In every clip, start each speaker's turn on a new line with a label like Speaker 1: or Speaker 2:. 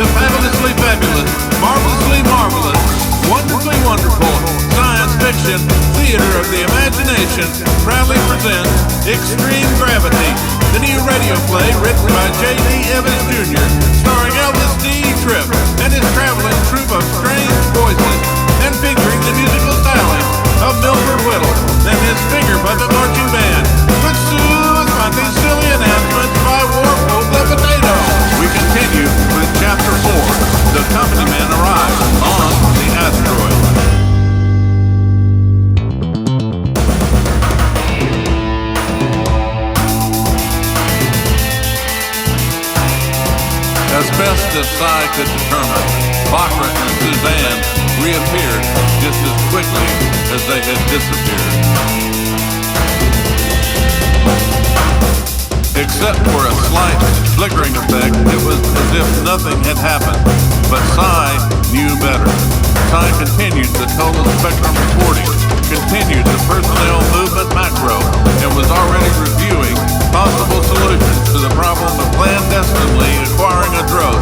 Speaker 1: the fabulously fabulous, marvelously marvelous, wonderfully wonderful science fiction theater of the imagination proudly presents Extreme Gravity, the new radio play written by J.D. Evans Jr., starring Elvis D. Tripp and his traveling troupe of strange voices, and featuring the musical styling of Milford Whittle and his finger puppet marching band. But soon, on these silly announcements by Warpole the Potato, we continue with Chapter 4. The company man arrives on the Asteroid. As best as Psy could determine, Bachra and Suzanne reappeared just as quickly as they had disappeared. Except for a slight flickering effect, it was as if nothing had happened. But Psy knew better. Psy continued the total spectrum reporting, continued the personnel movement macro, and was already reviewing possible solutions to the problem of clandestinely acquiring a drone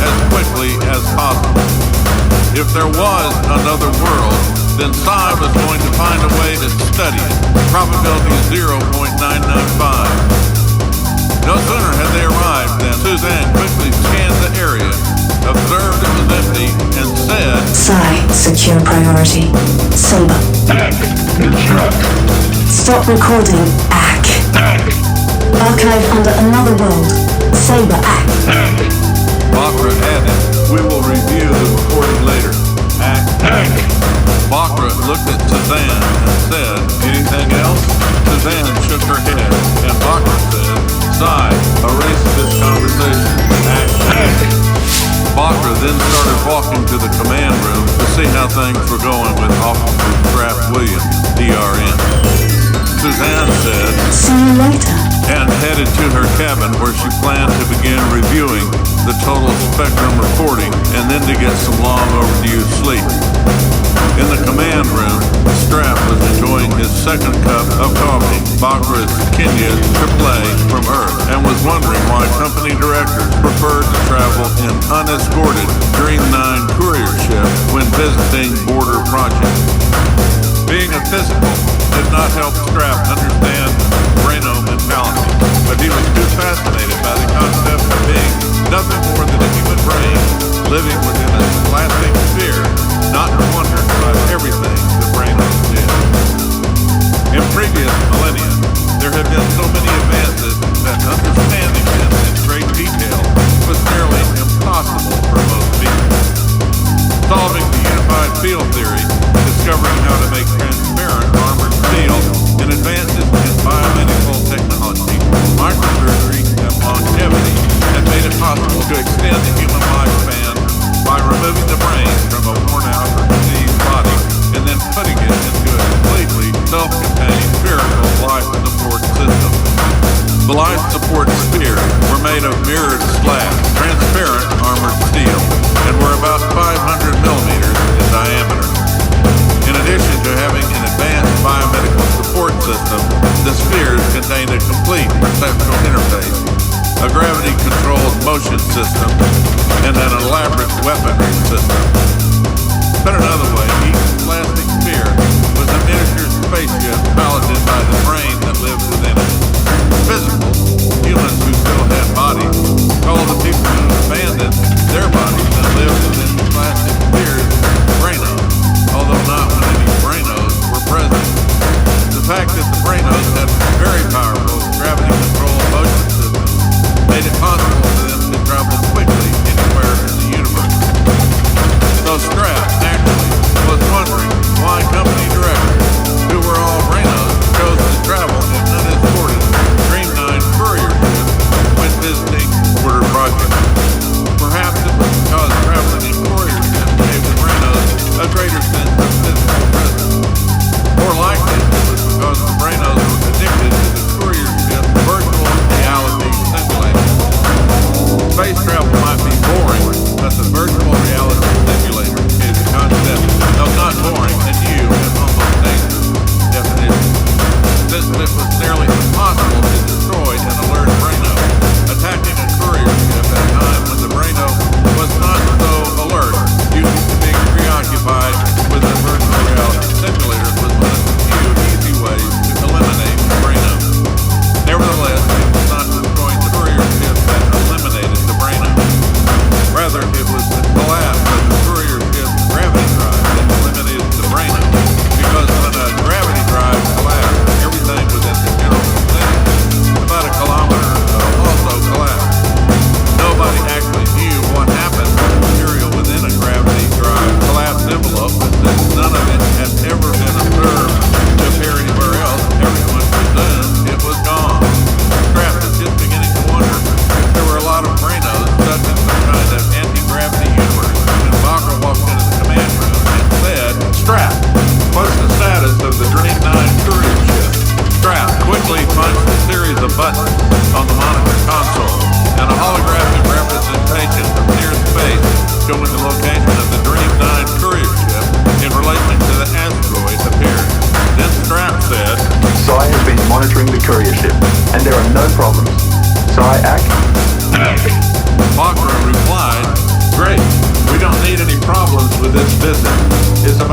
Speaker 1: as quickly as possible. If there was another world, then Psy was going to find a way to study it. Probability 0.995. No sooner had they arrived than Suzanne quickly scanned the area, observed it was empty, and said,
Speaker 2: Psy, secure priority. Saber.
Speaker 3: Instruct.
Speaker 2: Stop recording. ACK. Archive under another world. Saber. ACK.
Speaker 1: Bachra added, we will review the recording later. ACK. Bachra looked at Suzanne and said, anything else? Suzanne shook her head, and Bachra said, Psy, erase this conversation. ACK. Bachra then started walking to the command room to see how things were going with Officer Scrap Williams, DRN. Suzanne said,
Speaker 2: see you later,
Speaker 1: and headed to her cabin where she planned to begin reviewing the total spectrum reporting and then to get some long overdue sleep. In the command room, Strap was enjoying his second cup of coffee, Bakra's Kenya AAA from Earth, and was wondering why company directors preferred to travel in unescorted Dream 9 courier ship when visiting border projects. Being a physical did not help Strap understand braino mentality, but he was too fascinated by the concept of being nothing more than a human brain living within a plastic sphere, not to wonder about everything the brainos did. In previous millennia, there have been so many advances that understanding them in great detail was nearly impossible for most people. Solving the unified field theory, discovering how to make transparent armored steel, and advances in biomedical technology, microsurgery, and longevity have made it possible to extend the human lifespan by removing the brain from a worn-out or diseased body and then putting it into a completely self-contained spherical life support system. The life support spheres were made of mirrored slabs, transparent armored steel, and were about 500 millimeters in diameter. In addition to having an advanced biomedical support system, the spheres contained a complete perceptual interface, a gravity-controlled motion system, and an elaborate weaponry system. Put another way, each plastic sphere was a miniature spaceship piloted by the brain that lived within it. Physicals, humans who still had bodies, called the people who abandoned their bodies and lived within the plastic spheres brainos, although not when any brainos were present. The fact that the brainos had very powerful gravity-controlled motion systems made it possible for them to travel quickly anywhere in the universe. So Strap, naturally, was wondering why company directors, who were all brainos, chose to travel in unescorted Dream 9 courier ships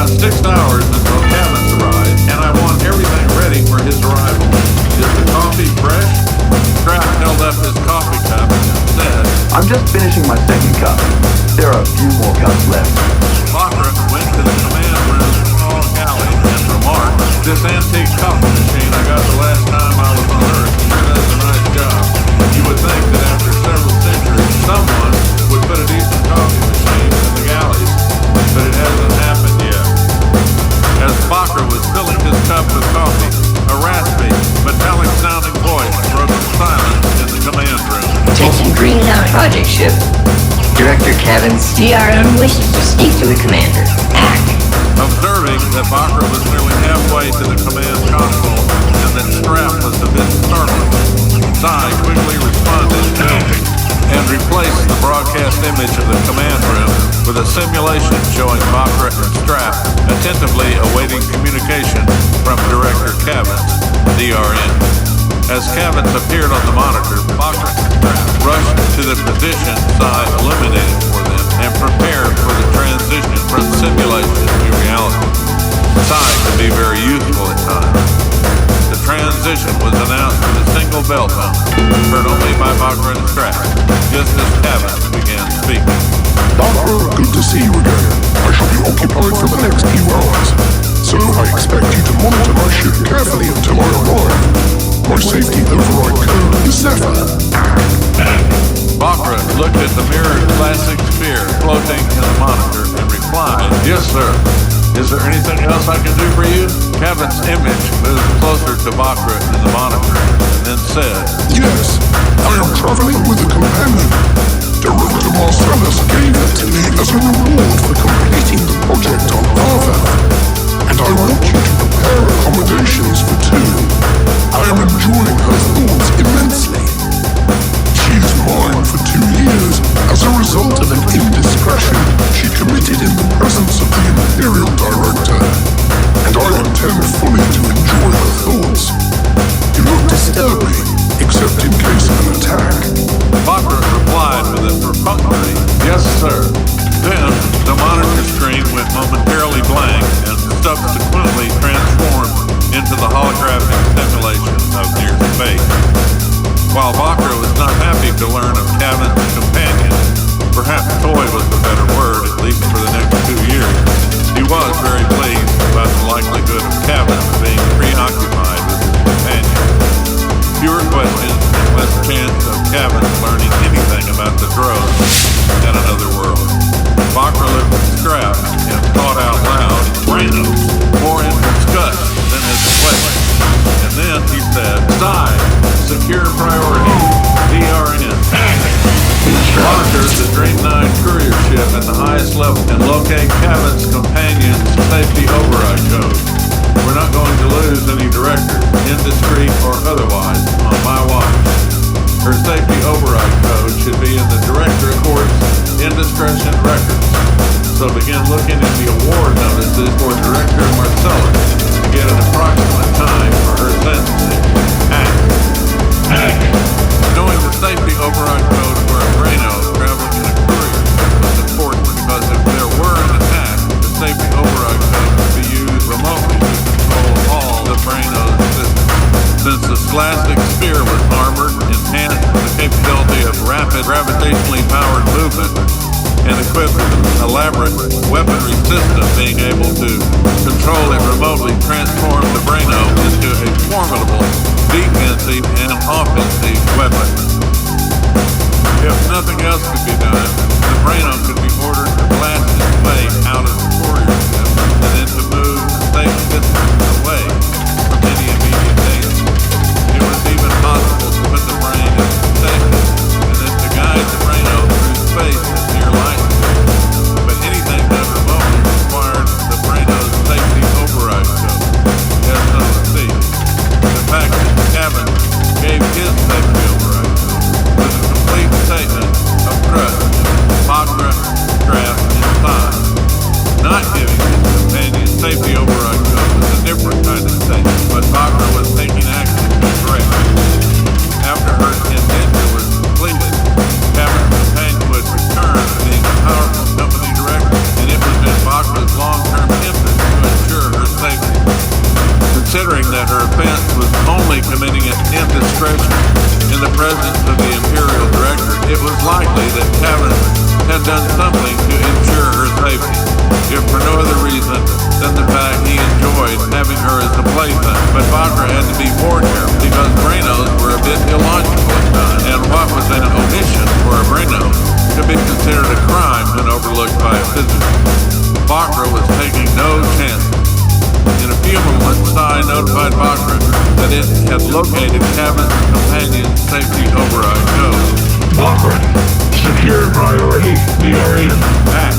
Speaker 1: got 6 hours until Cabot's arrives, and I want everything ready for his arrival. Is the coffee fresh? Strap held up his coffee cup and said,
Speaker 4: I'm just finishing my second cup. There are a few more cups left.
Speaker 1: Bakra went to the command room small alley and remarked, this antique coffee machine I got the last time I was on Earth sure does a nice job. You would think that after several centuries, someone would put a decent coffee machine in the galleys, but it hasn't happened yet. As Bakra was filling his cup with coffee, a raspy, metallic-sounding voice broke the silence in the command room.
Speaker 5: Attention Greenland Project Ship. Director Kevin's DRM wishes to speak to the commander. Act.
Speaker 1: Observing that Bakra was nearly halfway to the command console and that Strap was a bit startled, Sai quickly responded and replaced the broadcast image of the command room with a simulation showing Bakra and Strap attentively awaiting communication from Director Cavins, DRN. As Cavins appeared on the monitor, Bakra and Strap rushed to the position Sai illuminated for them and prepared for the transition from simulation to reality. Sai could be very useful at times. The transition was announced with a single bell tone, heard only by Bakra and Strap, just as Cavins began speaking.
Speaker 3: Bakra, good to see you again. I shall be occupied for the next few hours, so I expect you to monitor my ship carefully until I arrive. My safety override code is Zephyr.
Speaker 1: Bakra looked at the mirrored classic sphere floating in the monitor and replied, yes, sir. Is there anything else I can do for you? Kevin's image moved closer to Bakra in the monitor and then said,
Speaker 3: Yes, I am traveling with a companion. Director Marcellus gave it to me as a reward for completing the project on Earth. And I want you to prepare accommodations for two. I am enjoying her thoughts immensely. She is mine for 2 years as a result of an indiscretion she committed in the presence of the Imperial Director, and I intend fully to enjoy her thoughts. Do not disturb me, except in case of an attack.
Speaker 1: Bakra replied with a perfunctory, yes, sir. Then, the monitor screen went momentarily blank and subsequently transformed into the holographic simulation of near space. While Bakra was not happy to learn of Cavin's companion, perhaps toy was the better word, at least for the next 2 years, he was very pleased about the likelihood of Cavin being preoccupied with his companion. Fewer questions and less chance of Cavin learning anything about the drones and another world. Bakra looked at Strap and thought out loud, Rhinos, more in disgust than his pleasure. And then he said, Sai, secure priority, DRN. Monitor the Dream 9 courier ship at the highest level and locate Cavin's companion's safety override code. We're not going to lose any directors, indiscreet or otherwise, on my watch. Her safety override code should be in the Director Court's indiscretion records. So begin looking at the award notices for Director Marcellus to get an approximate time for her sentencing. Act. Knowing the safety override code for a Braino traveling in a courier was important because if there were an attack, the safety override code could be used remotely to control all the Braino's systems. Since the scholastic sphere was armored, enhanced with the capability of rapid gravitationally powered movement, and equipped with an elaborate weaponry system being able to control it remotely transformed the Braino into a formidable defensive and offensive weapon. If nothing else could be done, the Braino could be ordered to blast its way out of the courier ship and then to move a safe distance away from any immediate danger. It was even possible to put the brain in safety and then to guide the Braino through space at near light speed. But anything done remotely required the Braino's safety override code, SOC. The fact that Kevin gave his safety override code was a complete statement of trust reported a crime been overlooked by a physicist. Bakra was taking no chance. In a few moments, Sai notified Bakra that it had located Cabin's companion's safety override code.
Speaker 3: Bakra, secure priority, we are in.
Speaker 1: Mac,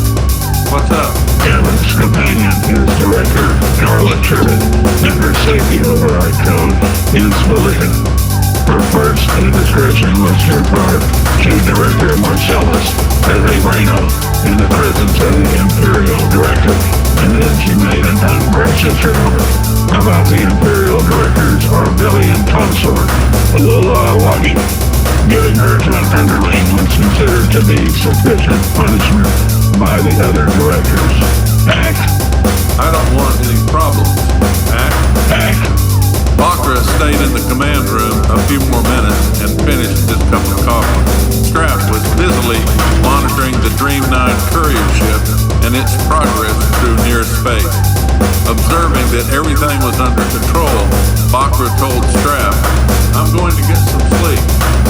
Speaker 1: what's up?
Speaker 3: Cabin's companion is Director Charlotte Turbin, and her safety override code is Volition. Her first indiscretion was to report to Director Marcellus as a Rhino in the presence of the Imperial Director, and then she made an ungracious remark about the Imperial Director's Arvelian consort, Lola Awagi. Giving her to an underling was considered to be sufficient punishment by the other directors. Act.
Speaker 1: I don't want any problems. Mac?
Speaker 3: Act.
Speaker 1: Bakra stayed in the command room a few more minutes and finished his cup of coffee. Strap was busily monitoring the Dream 9 courier ship and its progress through near space. Observing that everything was under control, Bakra told Strap, "I'm going to get some sleep.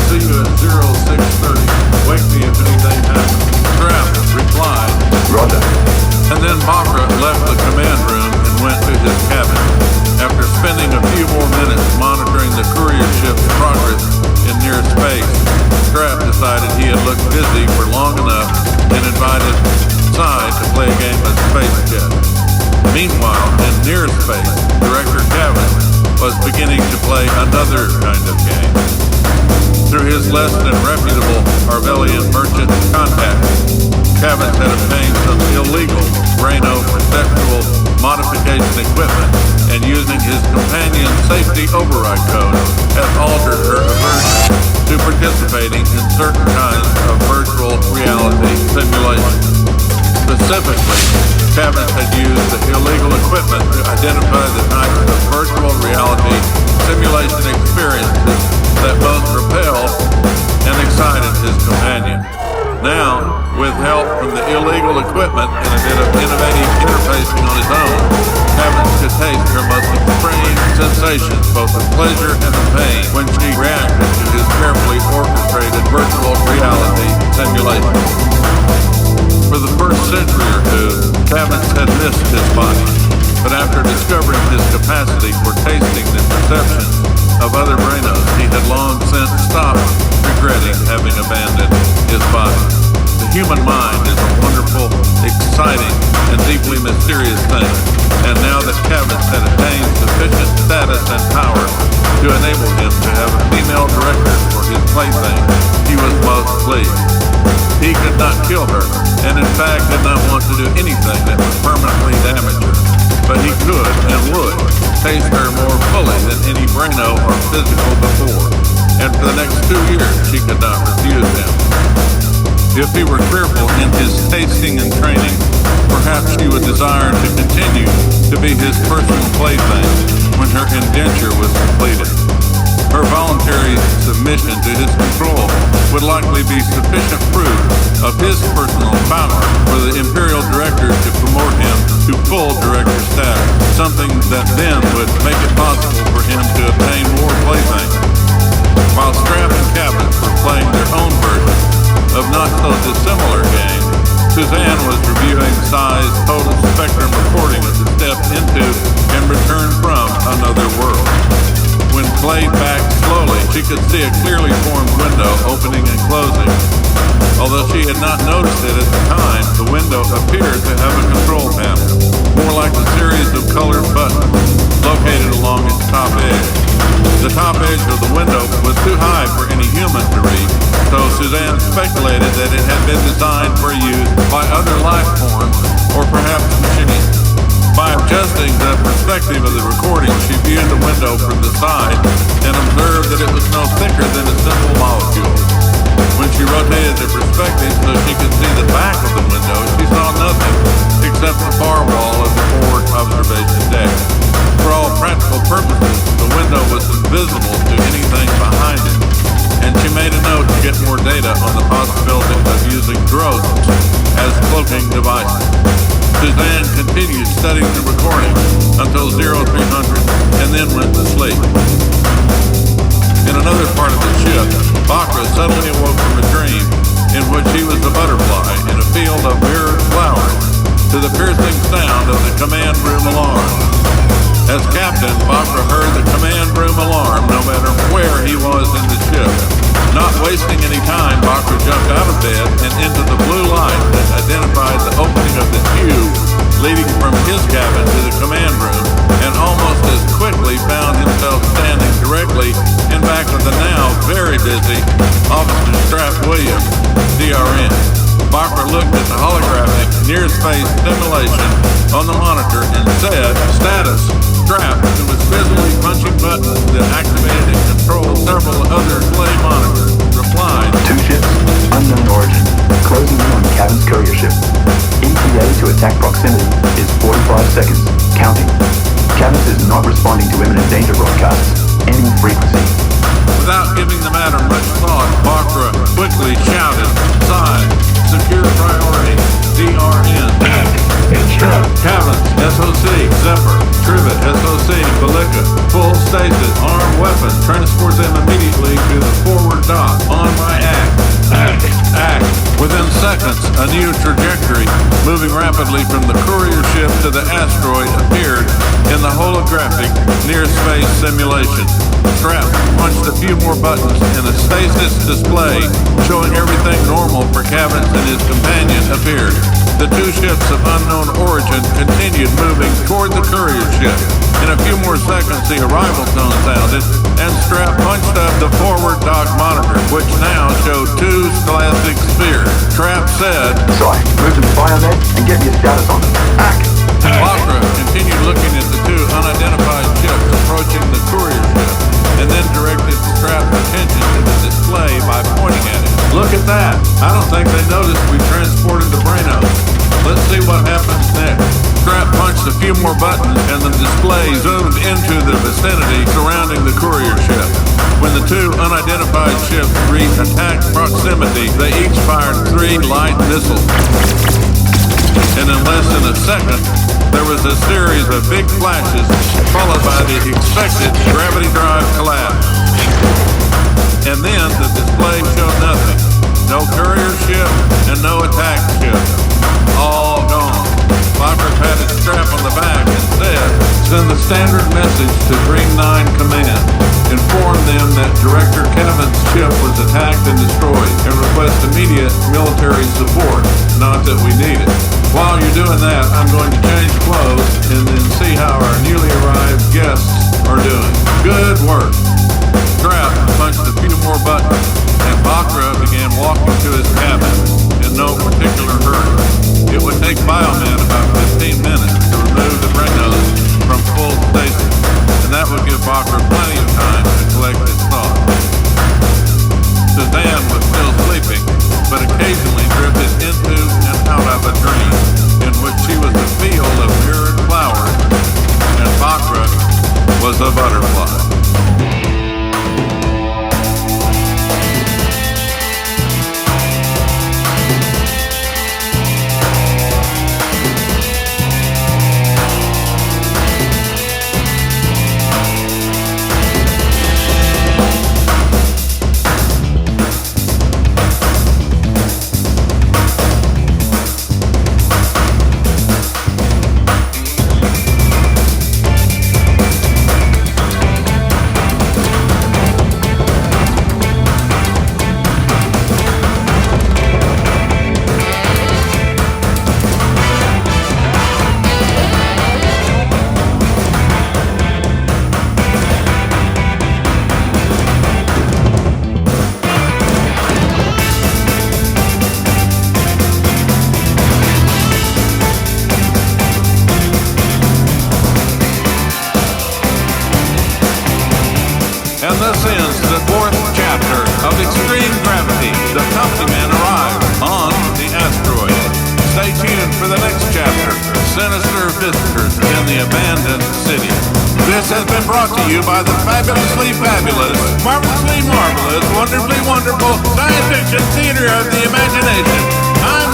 Speaker 1: See you at 0630. Wake me if anything happens." Strap replied,
Speaker 4: Roger.
Speaker 1: and then Bakra left the command room and went to his cabin. After spending a few more minutes monitoring the courier ship's progress in near space, Strap decided he had looked busy for long enough and invited Sai to play a game of space chess. Meanwhile, in near space, Director Cabin was beginning to play another kind of game. Through his less than reputable Arvelian merchant contacts, Cabin had obtained some illegal Rhino perceptual modification equipment, and using his companion's safety override code, had altered her aversion to participating in certain kinds of virtual reality simulations. Specifically, Cabin had used the illegal equipment to identify the types of virtual reality simulation experiences that both repelled and excited his companion. Now, with help from the illegal equipment and a bit of innovative interfacing on his own, Cabin could taste her most extreme sensations, both of pleasure and of pain, when she reacted to his carefully orchestrated virtual reality simulation. For the first century or two, Cabin had missed his body, but after discovering his capacity for tasting the perceptions of other Rhinos, he had long since stopped regretting having abandoned his body. The human mind is a wonderful, exciting, and deeply mysterious thing, and now that Cabin had attained sufficient status and power to enable him to have a female director for his plaything, he was most pleased. He could not kill her, and in fact did not want to do anything that would permanently damage her, but he could and would taste her more fully than any braino or physical before, and for the next 2 years she could not refuse him. If he were careful in his tasting and training, perhaps she would desire to continue to be his personal plaything when her indenture was completed. Her voluntary submission to his control would likely be sufficient proof of his personal power for the Imperial Director to promote him to full Director status, something that then would make it possible for him to obtain more playthings. While Strap and Cabin were playing their own version of not so dissimilar game, Suzanne was reviewing Sai's total spectrum recording as it stepped into and returned from another world. When played back slowly, she could see a clearly formed window opening and closing. Although she had not noticed it at the time, the window appeared to have a control panel, more like a series of colored buttons located along its top edge. The top edge of the window was too high for any human to reach, so Suzanne speculated that it had been designed for use by other life forms, or perhaps machines. By adjusting the perspective of the recording, she viewed the window from the side and observed that it was no thicker than a simple molecule. When she rotated the perspective so she could see the back of the window, she saw nothing except the far wall of the forward observation deck. For all practical purposes, the window was invisible to anything behind it, and she made a note to get more data on the possibility of using drones as cloaking devices. Suzanne continued studying the recording until 0300 and then went to sleep. In another part of the ship, Bakra suddenly awoke from a dream in which he was a butterfly command room alarm. As captain, Bakra heard the command room alarm no matter where he was in the ship. Not wasting any time, Bakra jumped out of bed and into the blue light that identified the opening of the tube leading from his cabin to the command room, and almost as quickly found himself standing directly in back of the now very busy Officer Strap Williams, DRN. Bakra looked at the holographic near-space simulation on the monitor and said, "Status." Strap, who was busily punching buttons that activated and controlled several other slave monitors, replied,
Speaker 4: 2 ships, unknown origin, closing in on cabin's courier ship. ETA to attack proximity is 45 seconds, counting. Cabins is not responding to imminent danger broadcasts. Ending frequency.
Speaker 1: Without giving the matter much thought, Bakra quickly shouted, "Side, secure priority, DRN. Cabins, SOC, Zephyr, Trivet, SOC, Belika, full stasis, armed weapon, transport them immediately to the forward dock, on my act. Act. Within seconds, a new trajectory, moving rapidly from the courier ship to the asteroid, appeared in the holographic near-space simulation. Strap punched a few more buttons and a stasis display showing everything normal for Cabins and his companion appeared. The 2 ships of unknown origin continued moving toward the courier ship. In a few more seconds, the arrival tone sounded, and Strap punched up the forward dock monitor, which now showed 2 scholastic spheres. Strap said,
Speaker 4: Sorry, move to the biomed and get me a status on them. Act.
Speaker 1: Bakra continued looking at the 2 unidentified ships approaching the courier ship, and then directed Strap's attention to the display by pointing at it. Look at that! I don't think they noticed we transported the Branos. Let's see what happens next. Strap punched a few more buttons, and the display zoomed into the vicinity surrounding the courier ship. When the 2 unidentified ships reached attack proximity, they each fired 3 light missiles. And in less than a second, there was a series of big flashes, followed by the expected gravity drive collapse. And then the display showed nothing. No courier ship and no attack ship. All gone. Bakra patted Strap on the back and said, "Send the standard message to Green 9 Command. Inform them that Director Cabin's ship was attacked and destroyed, and request immediate military support. Not that we need it. While you're doing that, I'm going to change clothes and then see how our newly arrived guests are doing. Good work." Strap punched a few more buttons, and Bakra began walking to his cabin in no particular hurry. It would take Biomed about 15 minutes to remove the Branos from full stasis, and that would give Bakra plenty of time to collect his thoughts. Suzanne was still sleeping, but occasionally drifted into and out of a dream in which she was a field of mirrored flowers, and Bakra was a butterfly. And thus ends the 4th chapter of Extreme Gravity. The Company Man arrived on the asteroid. Stay tuned for the next chapter, Sinister Visitors in the Abandoned City. This has been brought to you by the fabulously fabulous, marvelously marvelous, wonderfully wonderful science fiction theater of the imagination. I'm